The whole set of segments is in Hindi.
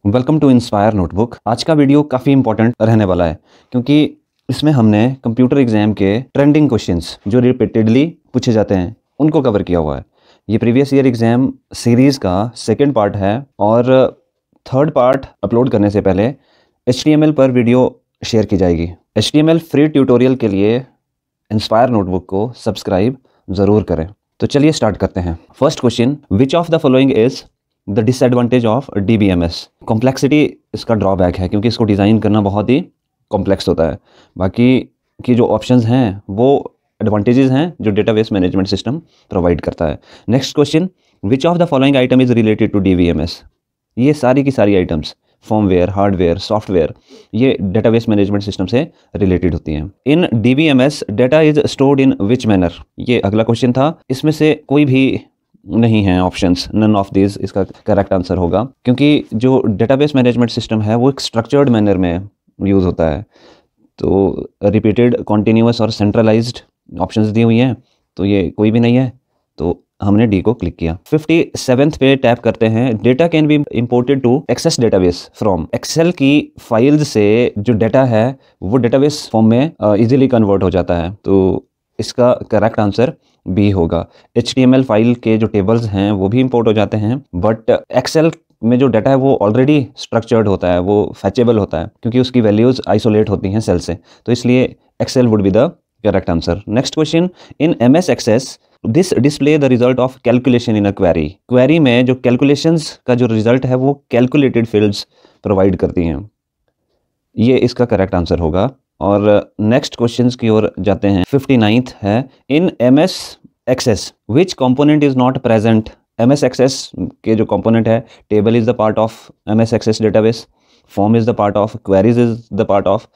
Welcome to inspire notebook. आज का वीडियो काफ़ी इंपॉर्टेंट रहने वाला है क्योंकि इसमें हमने कंप्यूटर एग्जाम के ट्रेंडिंग क्वेश्चंस जो रिपीटेडली पूछे जाते हैं उनको कवर किया हुआ है। ये प्रीवियस ईयर एग्जाम सीरीज़ का सेकंड पार्ट है और थर्ड पार्ट अपलोड करने से पहले HTML पर वीडियो शेयर की जाएगी। HTML फ्री ट्यूटोरियल के लिए इंस्पायर नोटबुक को सब्सक्राइब ज़रूर करें। तो चलिए स्टार्ट करते हैं। First question, which of the following is the disadvantage of DBMS। Complexity इसका ड्रॉबैक है क्योंकि इसको डिज़ाइन करना बहुत ही कॉम्प्लेक्स होता है। बाकी की जो ऑप्शंस हैं वो एडवांटेजेस हैं जो डेटाबेस मैनेजमेंट सिस्टम प्रोवाइड करता है। Next question, which of the following item is related to DBMS। ये सारी की सारी आइटम्स फर्मवेयर, हार्डवेयर, सॉफ्टवेयर, ये डेटाबेस मैनेजमेंट सिस्टम से रिलेटेड होती हैं। In DBMS data is stored in which manner. ये अगला क्वेश्चन था। इसमें से कोई भी नहीं है ऑप्शंस, नन ऑफ दिस इसका करेक्ट आंसर होगा क्योंकि जो डेटाबेस मैनेजमेंट सिस्टम है वो एक स्ट्रक्चर्ड मैनर में यूज़ होता है। तो रिपीटेड, कॉन्टीन्यूअस और सेंट्रलाइज्ड ऑप्शंस दी हुई हैं, तो ये कोई भी नहीं है, तो हमने डी को क्लिक किया। 57th पे टैप करते हैं। Data can be imported to Access database from. Excel की फाइल्स से जो डेटा है वो डेटाबेस फॉर्म में इजीली कन्वर्ट हो जाता है, तो इसका करेक्ट आंसर बी होगा। HTML फाइल के जो टेबल्स हैं वो भी इंपोर्ट हो जाते हैं, बट एक्सेल में जो डाटा है वो ऑलरेडी स्ट्रक्चर्ड होता है, वो फैचेबल होता है क्योंकि उसकी वैल्यूज़ आइसोलेट होती हैं सेल से, तो इसलिए Excel would be the correct answer. Next question, in MS Access this display the result of calculation in a query. Query में जो कैलकुलेशंस का जो रिजल्ट है वो कैलकुलेटेड फील्ड्स प्रोवाइड करती हैं, ये इसका करेक्ट आंसर होगा। और नेक्स्ट क्वेश्चंस की ओर जाते हैं। 59th है, in MS Access which component is not present. MS Access के जो कंपोनेंट है, table is the part of MS Access database, form is the part of, queries is the part of,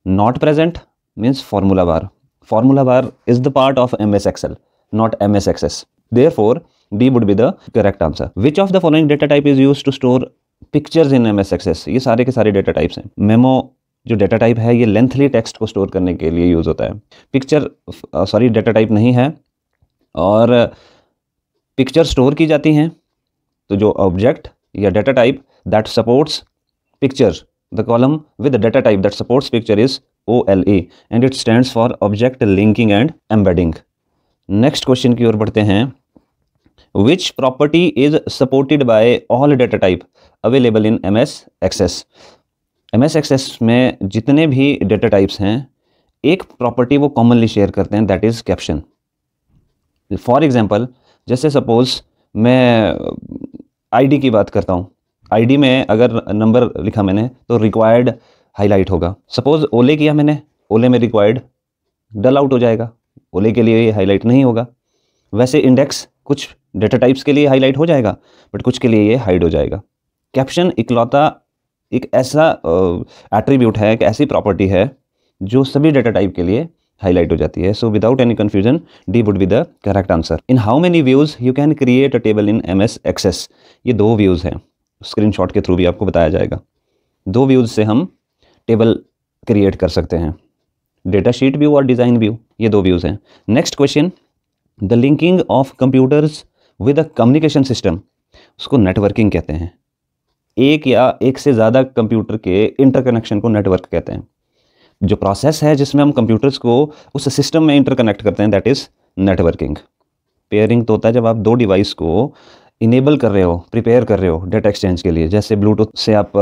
not present means formula bar. Formula bar is the part of MS Excel, not MS Access, therefore D would be the correct answer. Which of the following data type is used to store pictures in MS Access. ये सारे के सारे डेटा टाइप्स हैं। मेमो जो डेटा टाइप है ये लेंथली टेक्स्ट को स्टोर करने के लिए यूज़ होता है। पिक्चर डेटा टाइप नहीं है, और पिक्चर स्टोर की जाती हैं, तो जो ऑब्जेक्ट या data type that supports picture, the column with the data type that supports picture is OLE and it stands for object linking and embedding. Next question की ओर बढ़ते हैं। Which property is supported by all data type available in MS Access. MS Access में जितने भी डेटा टाइप्स हैं एक प्रॉपर्टी वो कॉमनली शेयर करते हैं, that is caption. For example, जैसे सपोज मैं ID की बात करता हूँ, ID में अगर नंबर लिखा मैंने तो रिक्वायर्ड हाईलाइट होगा। सपोज ओले किया मैंने, ओले में रिक्वायर्ड डल आउट हो जाएगा, ओले के लिए ये हाईलाइट नहीं होगा। वैसे इंडेक्स कुछ डेटा टाइप्स के लिए हाईलाइट हो जाएगा बट कुछ के लिए ये हाइड हो जाएगा। कैप्शन इकलौता एक ऐसा एट्रीब्यूट है, एक ऐसी प्रॉपर्टी है जो सभी डेटा टाइप के लिए हाईलाइट हो जाती है। So without any confusion D would be the correct answer. In how many views you can create a table in MS Access. ये 2 व्यूज़ हैं, स्क्रीनशॉट के थ्रू भी आपको बताया जाएगा। 2 व्यूज़ से हम टेबल क्रिएट कर सकते हैं, डेटा शीट व्यू और डिज़ाइन व्यू, ये 2 व्यूज़ हैं। Next question, the linking of computers with a communication system, उसको नेटवर्किंग कहते हैं। एक या एक से ज़्यादा कंप्यूटर के इंटरकनेक्शन को नेटवर्क कहते हैं। जो प्रोसेस है जिसमें हम कंप्यूटर्स को उस सिस्टम में इंटरकनेक्ट करते हैं, दैट इज़ नेटवर्किंग। पेयरिंग तो होता है जब आप 2 डिवाइस को इनेबल कर रहे हो, प्रिपेयर कर रहे हो डेटा एक्सचेंज के लिए। जैसे ब्लूटूथ से आप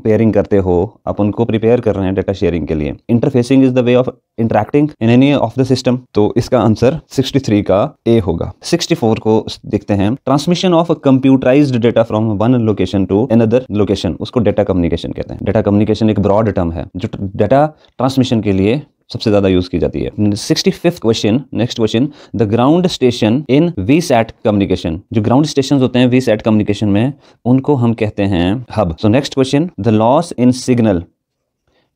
पेयरिंग करते हो, आप उनको प्रिपेयर कर रहे हैं डेटा शेयरिंग के लिए। Interfacing is the way of interacting in any of the system, तो इसका आंसर 63 का A होगा। 64 को देखते हैं। Transmission of computerised data from one location to another location, उसको डेटा कम्युनिकेशन कहते हैं। डेटा कम्युनिकेशन एक ब्रॉड टर्म है जो डेटा ट्रांसमिशन के लिए सबसे ज़्यादा यूज़ की जाती है। 65th question, next question, the ground station in VSAT communication. जो ग्राउंड स्टेशन होते हैं VSAT कम्युनिकेशन में, उनको हम कहते हैं hub. So next question, the loss in signal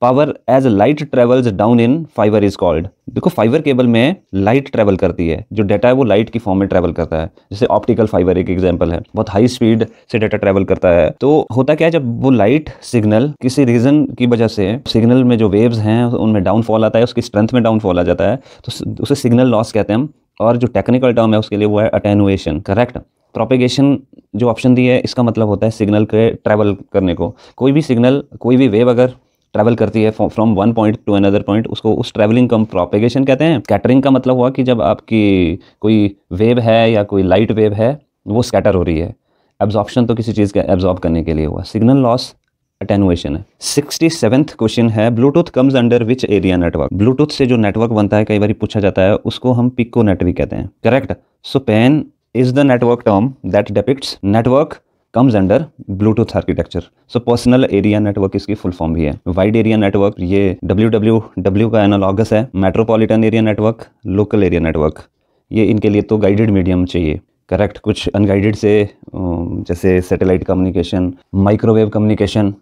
power as light travels down in fibre is called. देखो फाइबर केबल में लाइट ट्रेवल करती है, जो डाटा है वो लाइट की फॉर्म में ट्रेवल करता है। जैसे ऑप्टिकल फाइबर एक एग्जांपल है, बहुत हाई स्पीड से डाटा ट्रेवल करता है। तो होता क्या है, जब वो लाइट सिग्नल किसी रीजन की वजह से सिग्नल में जो वेव्स हैं उनमें डाउनफॉल आता है, उसकी स्ट्रेंथ में डाउनफॉल आ जाता है, तो उसे सिग्नल लॉस कहते हैं हम। और जो टेक्निकल टर्म है उसके लिए वो है अटेनुएशन, करेक्ट। प्रोपेगेशन जो ऑप्शन दी है इसका मतलब होता है सिग्नल के ट्रैवल करने को। कोई भी सिग्नल, कोई भी वेव अगर ट्रैवल करती है from one point two another point, उसको उस ट्रैवलिंग को हम प्रोपेगेशन कहते हैं। स्कैटरिंग का मतलब हुआ कि जब आपकी कोई वेव है या कोई लाइट वेव है वो स्कैटर हो रही है। एब्जॉर्प्शन तो किसी चीज़ का एब्जॉर्ब करने के लिए हुआ। सिग्नल लॉस अटेनुएशन है। 67th क्वेश्चन है, Bluetooth comes under which area network. Bluetooth से जो नेटवर्क बनता है कई बार पूछा जाता है, उसको हम पिको नेट भी कहते हैं। Correct. So pan is the network term that depicts network comes under Bluetooth architecture. So personal area network इसकी फुल फॉर्म भी है। वाइड एरिया नेटवर्क ये WWW का एनालॉगस है। Metropolitan area network, local area network, ये इनके लिए तो गाइडेड मीडियम चाहिए। करेक्ट। कुछ अनगाइडेड से जैसे सैटेलाइट कम्युनिकेशन, माइक्रोवेव कम्युनिकेशन,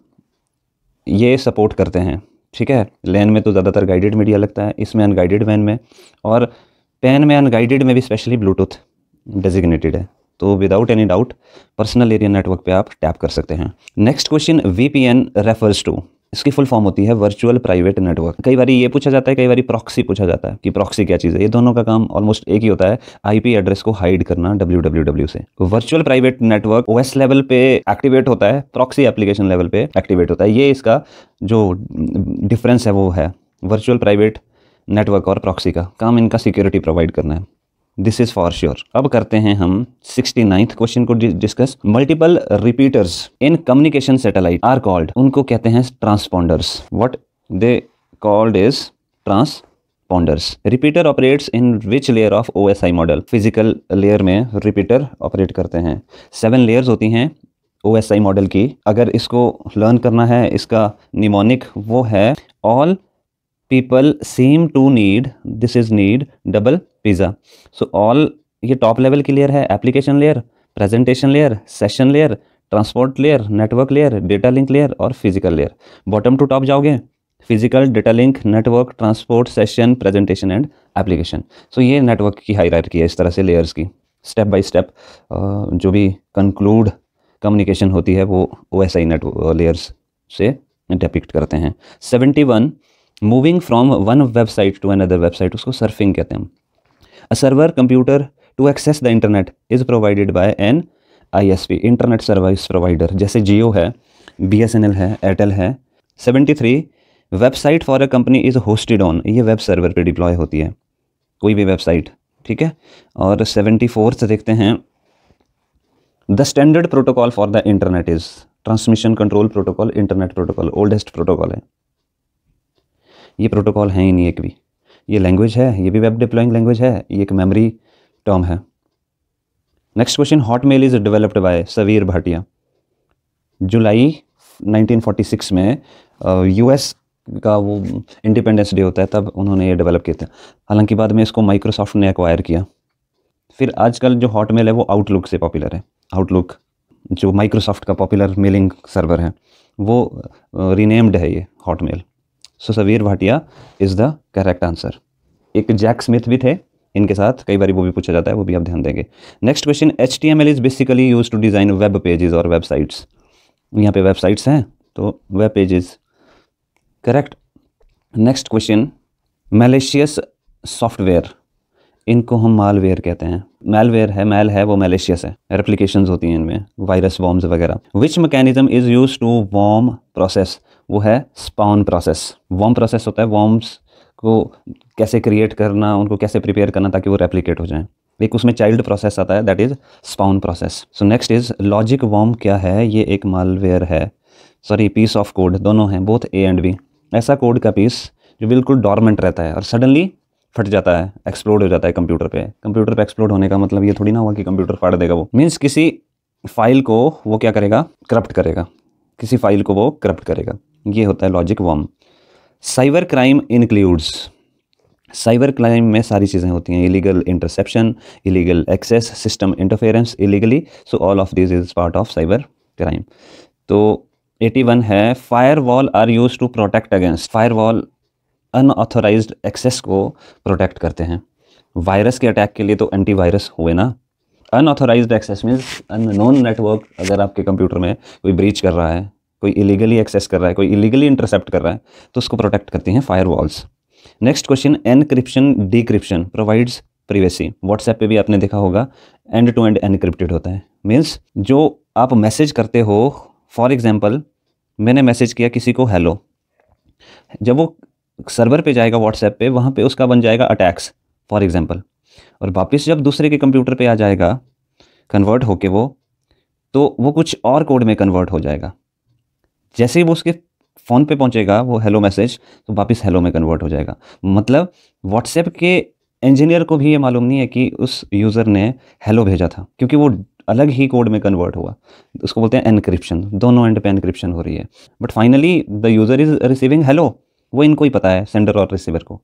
ये सपोर्ट करते हैं। ठीक है। लैन में तो ज़्यादातर गाइडेड मीडिया लगता है, इसमें अनगाइडेड वैन में, और पैन में अनगाइडेड में भी स्पेशली ब्लूटूथ डेजिग्नेटेड है। तो without any doubt personal area network पे आप टैप कर सकते हैं। Next question, VPN refers to, इसकी फुल फॉर्म होती है वर्चुअल प्राइवेट नेटवर्क। कई बार ये पूछा जाता है, कई बार प्रॉक्सी पूछा जाता है कि प्रॉक्सी क्या चीज़ है। ये दोनों का काम ऑलमोस्ट एक ही होता है, IP एड्रेस को हाइड करना WWW से। Virtual private network OS level पे एक्टिवेट होता है, प्रॉक्सी एप्लीकेशन लेवल पे एक्टिवेट होता है। ये इसका जो डिफरेंस है वो है। वर्चुअल प्राइवेट नेटवर्क और प्रॉक्सी का काम इनका सिक्योरिटी प्रोवाइड करना है। This is for sure. अब करते हैं हम 69th क्वेश्चन को discuss. Multiple repeaters in communication satellite are called, उनको कहते हैं transponders. What they called is transponders. Repeater operates in which layer of OSI model. Physical layer में रिपीटर ऑपरेट करते हैं। 7 लेयर्स होती हैं OSI मॉडल की। अगर इसको लर्न करना है, इसका निमोनिक वो है all people seem to need, this is need double pizza. So all, ये टॉप लेवल की लेयर है। Application layer, presentation layer, session layer, transport layer, network layer, data link layer और physical layer. Bottom to top जाओगे, physical, data link, network, transport, session, presentation and application. So ये नेटवर्क की हायरार्की है इस तरह से लेयर्स की। स्टेप बाय स्टेप जो भी कंक्लूड कम्युनिकेशन होती है वो OSI नेटवर्क लेयर्स से डिपिक्ट करते हैं। 71, moving from one website to another website, उसको सर्फिंग कहते हैं। A server computer to access the internet is provided by an ISP, internet service provider, जैसे जियो है, BSNL है, एयरटेल है। 73, website for a company is hosted on, ये वेब सर्वर पे डिप्लॉय होती है कोई भी वेबसाइट। ठीक है। और 74 देखते हैं, the standard protocol for the internet is transmission control protocol, internet protocol, oldest protocol है। ये प्रोटोकॉल है ही नहीं एक भी। ये लैंग्वेज है, ये भी वेब डिप्लॉइंग लैंग्वेज है, ये एक मेमोरी टर्म है। Next question, Hotmail is developed by Sabeer Bhatia. जुलाई 1946 में US का वो इंडिपेंडेंस डे होता है, तब उन्होंने ये डेवलप किया था। हालांकि बाद में इसको माइक्रोसॉफ्ट ने एक्वायर किया। फिर आजकल जो हॉटमेल है वो आउटलुक से पॉपुलर है। आउटलुक जो माइक्रोसॉफ्ट का पॉपुलर मेलिंग सर्वर है वो रीनेम्ड है ये Hotmail. So Sabeer Bhatia is the correct answer. एक जैक स्मिथ भी थे इनके साथ, कई बार वो भी पूछा जाता है, वो भी आप ध्यान देंगे। Next question, HTML is basically use to design web pages और वेबसाइट्स। यहाँ पे वेबसाइट्स हैं तो web pages, correct. Next question, malicious software, इनको हम मालवेयर कहते हैं। मैलवेयर है, मैल है वो मैलिशियस है, रेप्लिकेशंस होती हैं इनमें, वायरस, वॉर्म्स वगैरह। Which mechanism is use to worm process, वो है स्पाउन प्रोसेस। वॉर्म प्रोसेस होता है वॉर्म्स को कैसे क्रिएट करना, उनको कैसे प्रिपेयर करना ताकि वो रेप्लिकेट हो जाएं। एक उसमें चाइल्ड प्रोसेस आता है, that is spawn process. So next is logic worm क्या है, ये एक मालवेयर है, सॉरी पीस ऑफ कोड, दोनों हैं, बोथ A एंड B। ऐसा कोड का पीस जो बिल्कुल डॉर्मेंट रहता है और सडनली फट जाता है, एक्सप्लोड हो जाता है कंप्यूटर पे। कंप्यूटर पे एक्सप्लोड होने का मतलब ये थोड़ी ना हुआ कि कंप्यूटर फाड़ देगा, वो मीन्स किसी फाइल को वो क्या करेगा, करप्ट करेगा, किसी फाइल को वो करप्ट करेगा, ये होता है logic worm. Cyber crime includes, cyber crime में सारी चीज़ें होती हैं, illegal interception, illegal access, system interference illegally, so all of this is part of cyber crime. तो 81 है, firewall are use to protect against, firewall unauthorised access को प्रोटेक्ट करते हैं। वायरस के अटैक के लिए तो एंटीवायरस हुए ना। Unauthorised access means unknown network, अगर आपके कंप्यूटर में कोई ब्रीच कर रहा है, कोई इलीगली एक्सेस कर रहा है, कोई इलीगली इंटरसेप्ट कर रहा है, तो उसको प्रोटेक्ट करती हैं firewalls. Next question, encryption decryption provides previously WhatsApp पे भी आपने देखा होगा एंड टू एंड एनक्रिप्टेड होता है। मीन्स जो आप मैसेज करते हो, फॉर एग्जांपल मैंने मैसेज किया किसी को हेलो, जब वो सर्वर पे जाएगा व्हाट्सएप पे, वहाँ पे उसका बन जाएगा अटैक्स फॉर एग्जांपल, और वापस जब दूसरे के कंप्यूटर पे आ जाएगा कन्वर्ट होके तो वो कुछ और कोड में कन्वर्ट हो जाएगा। जैसे ही वो उसके फ़ोन पे पहुंचेगा वो हेलो मैसेज, तो वापस हेलो में कन्वर्ट हो जाएगा। मतलब व्हाट्सएप के इंजीनियर को भी ये मालूम नहीं है कि उस यूज़र ने हेलो भेजा था, क्योंकि वो अलग ही कोड में कन्वर्ट हुआ। उसको बोलते हैं एनक्रिप्शन, दोनों एंड पे एनक्रिप्शन हो रही है, but finally the user is receiving hello, वो इनको ही पता है, सेंडर और रिसीवर को।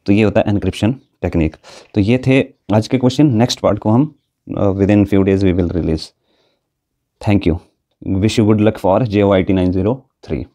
तो ये होता है एनक्रिप्शन टेक्निक। तो ये थे आज के क्वेश्चन। नेक्स्ट पार्ट को हम within few days we will release. Thank you. Wish you good luck for JOIT 903।